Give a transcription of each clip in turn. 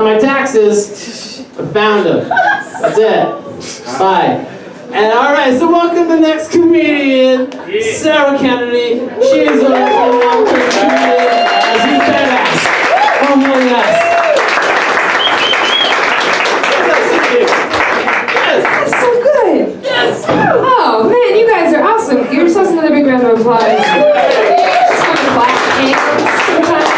My taxes, I found them. That's it. Bye. And alright, so welcome the next comedian, Sara Kennedy. She's a long-term comedian. She's badass. Oh my gosh. Yes. That's so good. Yes. Oh man, you guys are awesome. Give yourselves another big round of applause. Just want to clap hands sometimes.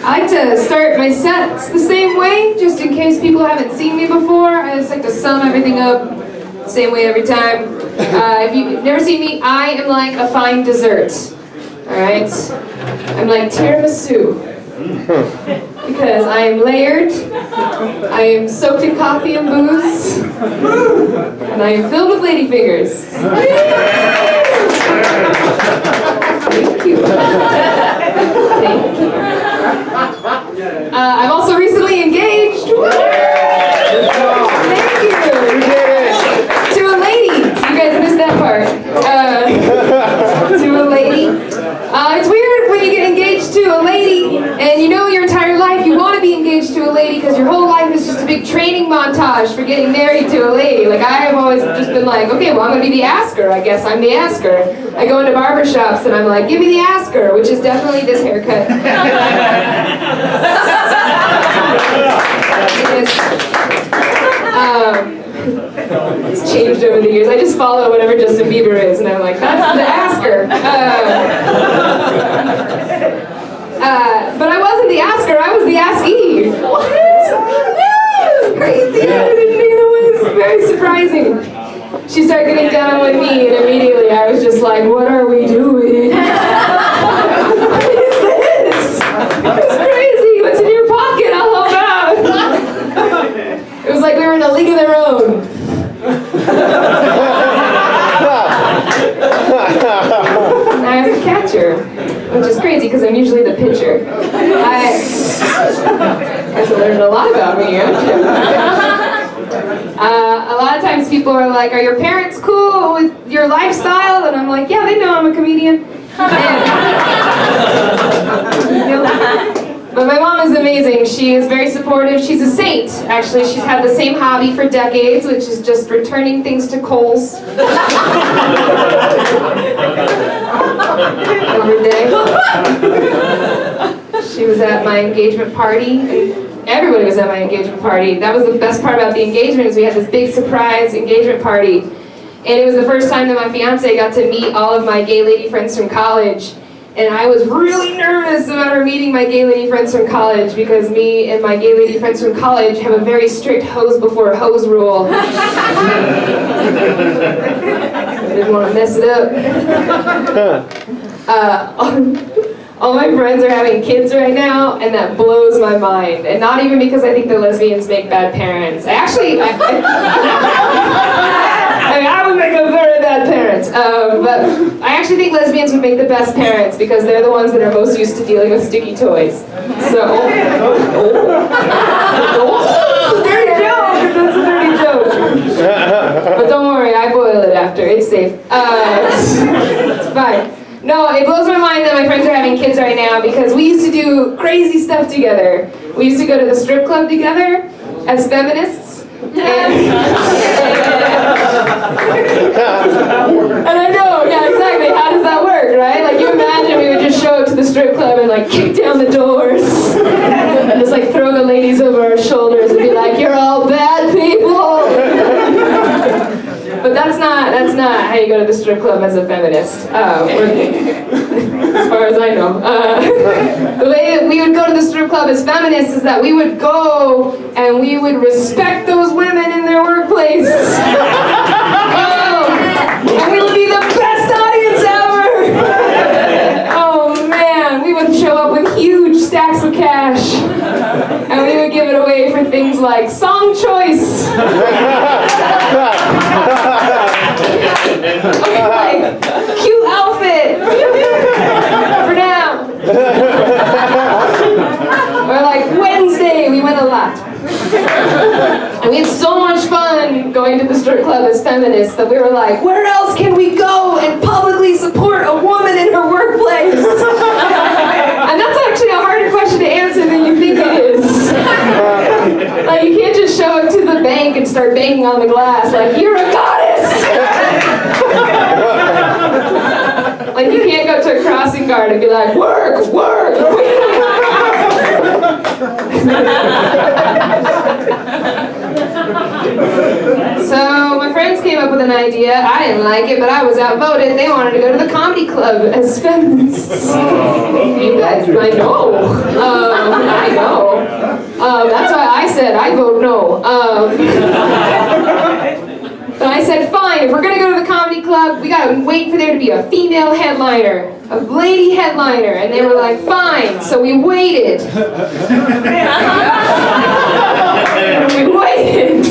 I like to start my sets the same way, just in case people haven't seen me before. I just like to sum everything up the same way every time. If you've never seen me, I am like a fine dessert. Alright? I'm like tiramisu. Because I am layered, I am soaked in coffee and booze, and I am filled with ladyfingers. Thank you. Thank you. I'm also recently engaged. Thank you. To a lady. You guys missed that part. To a lady. It's weird when you get engaged to a lady and you know your entire life you want to be engaged to a lady because your whole life is just a big training montage for getting married to a lady. Like I have always just been like, okay, well I'm going to be the asker. I guess I'm the asker. I go into barbershops and I'm like, give me the asker, which is definitely this haircut. It's changed over the years. I just follow whatever Justin Bieber is, and I'm like, that's the asker. But I wasn't the asker, I was the askee. What? It was crazy. I didn't know it was very surprising. She started getting down with me, and immediately I was just like, what are we doing? What is this? It's crazy. What's in your pocket? I'll help out. It was like we were in a league of their own. And I was the catcher, which is crazy because I'm usually the pitcher. I learned a lot about me. A lot of times people are like, are your parents cool with your lifestyle? And I'm like, yeah, they know I'm a comedian. But my mom is amazing. She is very supportive. She's a saint, actually. She's had the same hobby for decades, which is just returning things to Kohl's. Every day. She was at my engagement party. Everybody was at my engagement party. That was the best part about the engagement is we had this big surprise engagement party. And it was the first time that my fiance got to meet all of my gay lady friends from college. And I was really nervous about her meeting my gay lady friends from college because me and my gay lady friends from college have a very strict hose before hose rule. I didn't want to mess it up. All my friends are having kids right now, and that blows my mind. And not even because I think the lesbians make bad parents. I would make a very bad parent. But I actually think lesbians would make the best parents because they're the ones that are most used to dealing with sticky toys. So, dirty joke. That's a dirty joke. But don't worry, I boil it after. It's safe. It's fine. No, it blows my mind that my friends are having kids right now because we used to do crazy stuff together. We used to go to the strip club together as feminists. And I know, yeah, exactly. How does that work, right? Like, you imagine we would just show up to the strip club and, like, kick down the doors and just, like, throw the ladies over our shoulders and be like, you're all bad people. But that's not how you go to the strip club as a feminist, as far as I know. The way that we would go to the strip club as feminists is that we would go and we would respect those women in their workplace. And we would be the best audience ever! Oh man, we would show up with huge stacks of cash. And we would give it away for things like song choice. Like, cute outfit. For now. Or like Wednesday, we went a lot. And we had so much fun going to the strip club as feminists that we were like, where else can we go and publicly support a woman in her workplace? And that's actually a harder question to answer than you think it drink and start banging on the glass like, "You're a goddess!" Like, you can't go to a crossing guard and be like, "Work, work, So my friends came up with an idea. I didn't like it, but I was outvoted. They wanted to go to the comedy club as feminists. You guys, I know. I know. That's why I said I vote no. But I said, fine, if we're gonna go to the comedy club, we gotta wait for there to be a female headliner, a lady headliner. And they were like, fine. So we waited. We waited.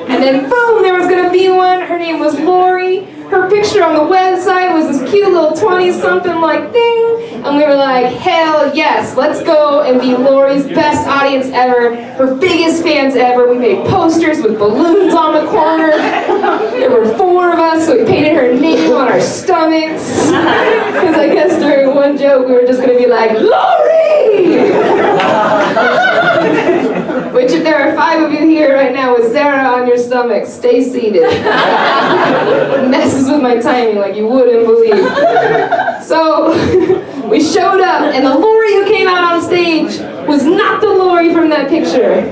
And then boom, there was gonna be one. Her name was Lori. Her picture on the website was this cute little 20-something like thing. And we were like, hell yes, let's go and be Lori's best audience ever, her biggest fans ever. We made posters with balloons on the corner. There were 4 of us, so we painted her name on our stomachs. Because I guess during one joke, we were just gonna be like, Lori! Which, if there are 5 of you here right now with Sara on your stomach, stay seated. Messes with my timing like you wouldn't believe. So, we showed up, and the Lori who came out on stage was not the Lori from that picture.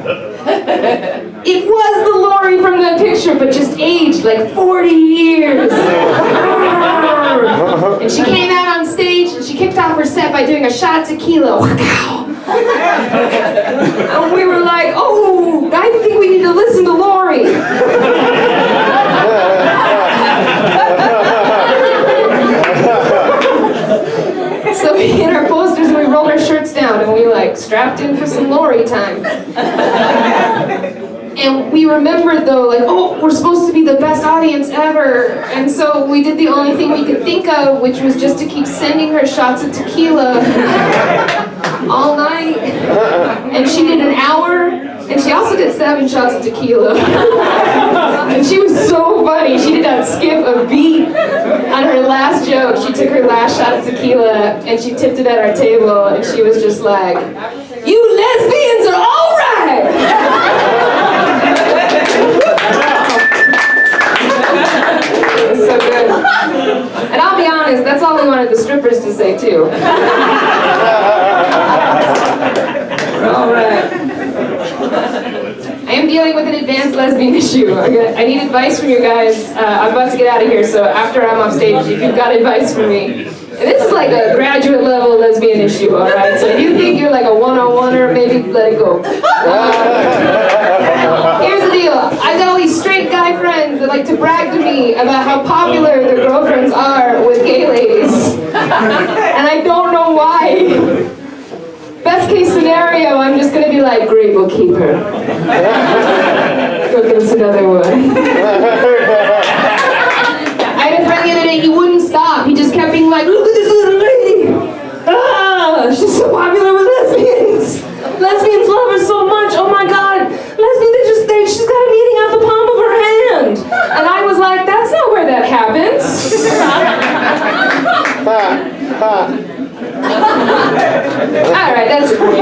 It was the Lori from that picture, but just aged like 40 years. And she came out on stage, and she kicked off her set by doing a shot of tequila. And we were like, oh, I think we need to listen to Lori. So we hit our posters and we rolled our shirts down and we like strapped in for some Lori time. And we remembered though, like, oh, we're supposed to be the best audience ever. And so we did the only thing we could think of, which was just to keep sending her shots of tequila all night. And she did an hour, and she also did 7 shots of tequila. And she was so funny. She did not skip a beat on her last joke. She took her last shot of tequila, and she tipped it at our table, and she was just like, you lesbians are all right! It was so good. And I'll be honest, that's all we wanted the strippers to say too. All right. I am dealing with an advanced lesbian issue. I need advice from you guys. I'm about to get out of here, so after I'm off stage, if you've got advice for me. And this is like a graduate level lesbian issue, all right? So if you think you're like a one-on-oneer, maybe let it go. Here's the deal. I've got all these straight guy friends that like to brag to me about how popular their girlfriends are with gay ladies. And I don't know why. Best case scenario, I'm just gonna be like, great, we'll keep her. Go give us another one. I had a friend the other day, he wouldn't stop. He just kept being like, look at this little lady. Ah, she's so popular with lesbians. Lesbians love her so much. Oh my God. Lesbians, she's got an eating out the palm of her hand. And I was like, that's not where that happens. All right, that's it for me.